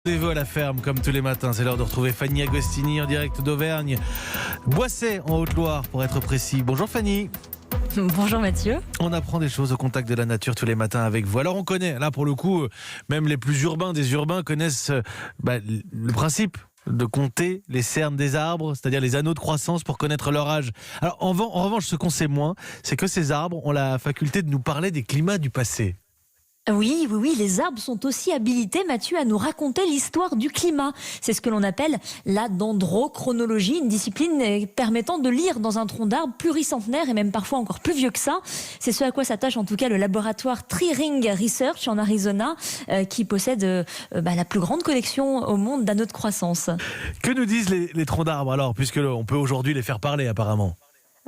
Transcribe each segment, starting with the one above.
Rendez-vous à la ferme comme tous les matins, c'est l'heure de retrouver Fanny Agostini en direct d'Auvergne, Boissey en Haute-Loire pour être précis. Bonjour Fanny. Bonjour Mathieu. On apprend des choses au contact de la nature tous les matins avec vous. Alors on connaît, là pour le coup, même les plus urbains des urbains connaissent le principe de compter les cernes des arbres, c'est-à-dire les anneaux de croissance pour connaître leur âge. Alors en revanche, ce qu'on sait moins, c'est que ces arbres ont la faculté de nous parler des climats du passé. Oui, les arbres sont aussi habilités, Mathieu, à nous raconter l'histoire du climat. C'est ce que l'on appelle la dendrochronologie, une discipline permettant de lire dans un tronc d'arbre pluricentenaire et même parfois encore plus vieux que ça. C'est ce à quoi s'attache en tout cas le laboratoire Tree Ring Research en Arizona, qui possède la plus grande collection au monde d'anneaux de croissance. Que nous disent les troncs d'arbres alors, puisque on peut aujourd'hui les faire parler apparemment?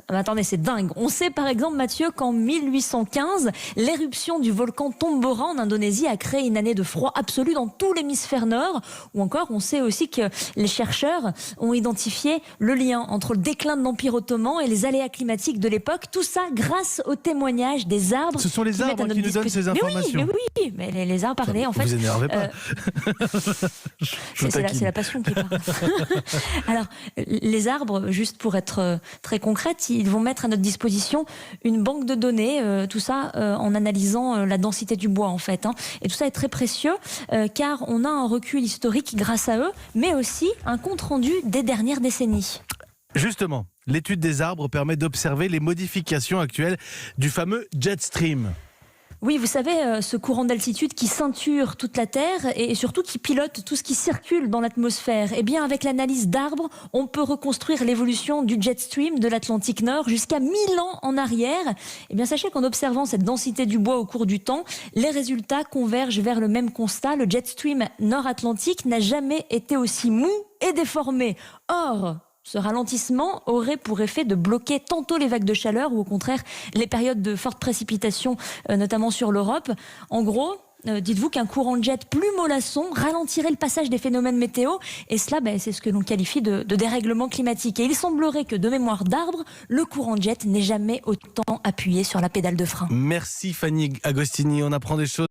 Mais attendez, c'est dingue. On sait par exemple, Mathieu, qu'en 1815, l'éruption du volcan Tombora en Indonésie a créé une année de froid absolu dans tout l'hémisphère nord. Ou encore, on sait aussi que les chercheurs ont identifié le lien entre le déclin de l'Empire ottoman et les aléas climatiques de l'époque. Tout ça grâce au témoignage des arbres. Ce sont les arbres qui nous donnent ces informations. Mais les arbres parlaient en fait. Vous énervez pas. C'est la passion qui parle. Alors, les arbres, juste pour être très concrète, ils vont mettre à notre disposition une banque de données, tout ça en analysant la densité du bois en fait. Et tout ça est très précieux car on a un recul historique grâce à eux, mais aussi un compte-rendu des dernières décennies. Justement, l'étude des arbres permet d'observer les modifications actuelles du fameux jet stream. Oui, vous savez, ce courant d'altitude qui ceinture toute la Terre et surtout qui pilote tout ce qui circule dans l'atmosphère. Eh bien, avec l'analyse d'arbres, on peut reconstruire l'évolution du jet stream de l'Atlantique Nord jusqu'à 1000 ans en arrière. Eh bien, sachez qu'en observant cette densité du bois au cours du temps, les résultats convergent vers le même constat. Le jet stream nord-atlantique n'a jamais été aussi mou et déformé. Or, ce ralentissement aurait pour effet de bloquer tantôt les vagues de chaleur ou au contraire les périodes de fortes précipitations, notamment sur l'Europe. En gros, dites-vous qu'un courant de jet plus mollasson ralentirait le passage des phénomènes météo et cela, c'est ce que l'on qualifie de dérèglement climatique. Et il semblerait que de mémoire d'arbre, le courant de jet n'ait jamais autant appuyé sur la pédale de frein. Merci Fanny Agostini, on apprend des choses.